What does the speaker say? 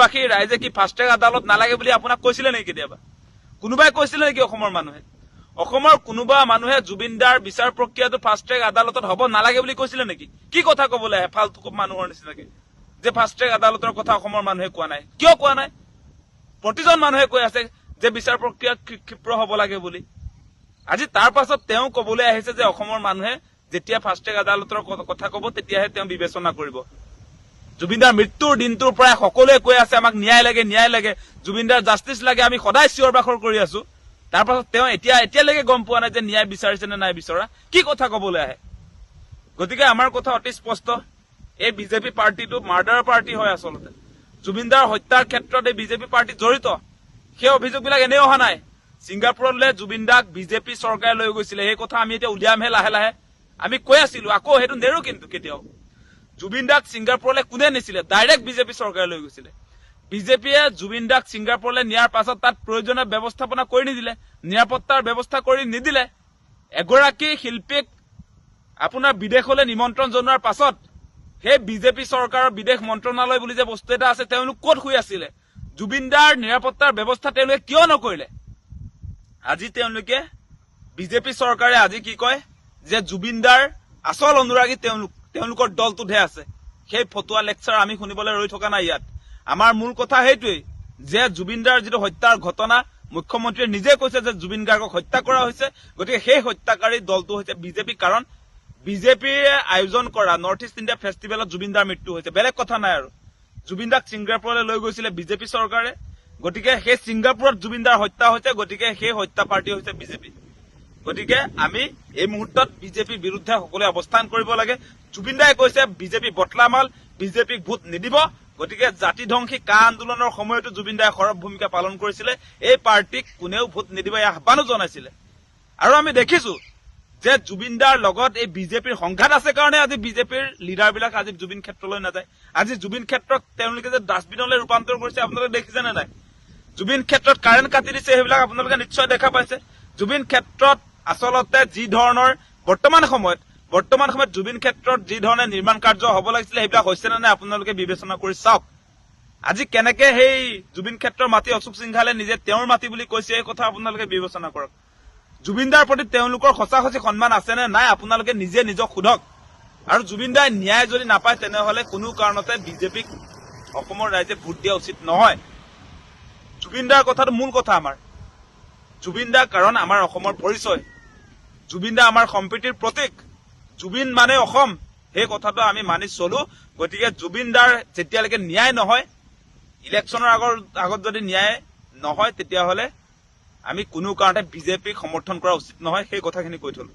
দেশবাসী ৰাইজে কি ফাষ্ট ট্ৰেক আদালত নালাগে বুলি আপোনাক কৈছিলে নেকি কেতিয়াবা কোনোবাই কৈছিলে নেকি অসমৰ মানুহে অসমৰ কোনোবা মানুহে জুবিনদাৰ বিচাৰ প্ৰক্ৰিয়াটো ফাষ্ট ট্ৰেক আদালতত হ'ব নালাগে বুলি কৈছিলে নেকি কি কথা ক'বলৈ আহে ফালতু মানুহৰ নিচিনাকে যে ফাষ্ট ট্ৰেক আদালতৰ কথা অসমৰ মানুহে কোৱা নাই কিয় কোৱা নাই প্ৰতিজন মানুহে কৈ আছে যে বিচাৰ প্ৰক্ৰিয়া ক্ষিপ্ৰ হ'ব লাগে বুলি আজি তাৰ পাছত তেওঁ ক'বলৈ আহিছে যে অসমৰ মানুহে যেতিয়া ফাষ্ট ট্ৰেক আদালতৰ কথা ক'ব তেতিয়াহে তেওঁ বিবেচনা কৰিব জুবিনদাৰ মৃত্যুৰ দিনটোৰ পৰাই সকলোৱে কৈ আছে আমাক ন্যায় লাগে জুবিনদাৰ জাষ্টিছ লাগে আমি সদায় চিঞৰ বাখৰ কৰি আছো তাৰ পাছত তেওঁ এতিয়ালৈকে গম পোৱা নাই যে ন্যায় বিচাৰিছে নে নাই বিচৰা কি কথা ক'বলৈ আহে গতিকে আমাৰ কথা অতি স্পষ্ট এই বিজেপি পাৰ্টিটো মাৰ্ডাৰ পাৰ্টি হয় আচলতে জুবিনদাৰ হত্যাৰ ক্ষেত্ৰত এই বিজেপি পাৰ্টি জড়িত সেই অভিযোগবিলাক এনেই অহা নাই ছিংগাপুৰলৈ জুবিনদাক বিজেপি চৰকাৰে লৈ গৈছিলে এই কথা আমি এতিয়া উলিয়ামহে লাহে আমি কৈ আছিলো আকৌ সেইটো নেৰো কিন্তু কেতিয়াও জুবিনদাক ছিংগাপুৰলৈ কোনে নিছিলে ডাইৰেক্ট বিজেপি চৰকাৰে লৈ গৈছিলে বিজেপিয়ে জুবিনদাক ছিংগাপুৰলৈ নিয়াৰ পাছত তাত প্ৰয়োজনীয় ব্যৱস্থাপনা কৰি নিদিলে নিৰাপত্তাৰ ব্যৱস্থা কৰি নিদিলে এগৰাকী শিল্পীক আপোনাৰ বিদেশলৈ নিমন্ত্ৰণ জনোৱাৰ পাছত সেই বিজেপি চৰকাৰৰ বিদেশ মন্ত্ৰণালয় বুলি যে বস্তু এটা আছে তেওঁলোক ক'ত শুই আছিলে জুবিনদাৰ নিৰাপত্তাৰ ব্যৱস্থা তেওঁলোকে কিয় নকৰিলে আজি তেওঁলোকে বিজেপি চৰকাৰে আজি কি কয় যে জুবিনদাৰ আচল অনুৰাগী তেওঁলোকৰ দলটোতহে আছে সেই ফটুৱা লেকচাৰ আমি শুনিবলৈ ৰৈ থকা নাই ইয়াত আমাৰ মূল কথা সেইটোৱেই যে জুবিনদাৰ যিটো হত্যাৰ ঘটনা মুখ্যমন্ত্ৰীয়ে নিজে কৈছে যে জুবিন গাৰ্গক হত্যা কৰা হৈছে গতিকে সেই হত্যাকাৰী দলটো হৈছে বিজেপি কাৰণ বিজেপিয়ে আয়োজন কৰা নৰ্থ ইষ্ট ইণ্ডিয়া ফেষ্টিভেলত জুবিনদাৰ মৃত্যু হৈছে বেলেগ কথা নাই আৰু জুবিনদাক ছিংগাপুৰলৈ লৈ গৈছিলে বিজেপি চৰকাৰে গতিকে সেই ছিংগাপুৰত জুবিনদাৰ হত্যা হৈছে গতিকে সেই হত্যা পাৰ্টি হৈছে বিজেপি গতিকে আমি এই মুহূৰ্তত বিজেপিৰ বিৰুদ্ধে সকলোৱে অৱস্থান কৰিব লাগে জুবিনদাই কৈছে বিজেপি বটলামাল বিজেপিক ভোট নিদিব গতিকে জাতি ধ্বংসী কা আন্দোলনৰ সময়তো জুবিনদাই সৰব ভূমিকা পালন কৰিছিলে এই পাৰ্টিক কোনেও ভোট নিদিব এই আহ্বানো জনাইছিলে আৰু আমি দেখিছো যে জুবিনদাৰ লগত এই বিজেপিৰ সংঘাত আছে কাৰণে আজি বিজেপিৰ লিডাৰবিলাক আজি জুবিন ক্ষেত্ৰলৈ নাযায় আজি জুবিন ক্ষেত্ৰক তেওঁলোকে যে ডাষ্টবিনলৈ ৰূপান্তৰ কৰিছে আপোনালোকে দেখিছে নে নাই জুবিন ক্ষেত্ৰত কাৰেণ্ট কাটি দিছে সেইবিলাক আপোনালোকে নিশ্চয় দেখা পাইছে জুবিন ক্ষেত্ৰত আচলতে যি ধৰণৰ বৰ্তমান সময়ত জুবিন ক্ষেত্ৰত যি ধৰণে নিৰ্মাণ কাৰ্য হ'ব লাগিছিলে সেইবিলাক হৈছে নে নাই আপোনালোকে বিবেচনা কৰি চাওক আজি কেনেকে সেই জুবিন ক্ষেত্ৰৰ মাটি অশোক সিংহালে নিজে তেওঁৰ মাটি বুলি কৈছে এই কথা আপোনালোকে বিবেচনা কৰক জুবিনদাৰ প্ৰতি তেওঁলোকৰ সঁচা সন্মান আছে নে নাই আপোনালোকে নিজক সোধক আৰু জুবিনদাই ন্যায় যদি নাপায় তেনেহলে কোনো কাৰণতে বিজেপিক অসমৰ ৰাইজে ভোট দিয়া উচিত নহয় জুবিনদাৰ কথাটো মূল কথা আমাৰ জুবিনদা কাৰণ আমাৰ অসমৰ পৰিচয় জুবিনদা আমাৰ সম্প্ৰীতিৰ প্ৰতীক জুবিন মানে অসম সেই কথাটো আমি মানি চলো গতিকে জুবিনদাৰ যেতিয়ালৈকে ন্যায় নহয় ইলেকশ্যনৰ আগত যদি ন্যায় নহয় তেতিয়াহলে আমি কোনো কাৰণতে বিজেপিক সমৰ্থন কৰা উচিত নহয় সেই কথাখিনি কৈ থলো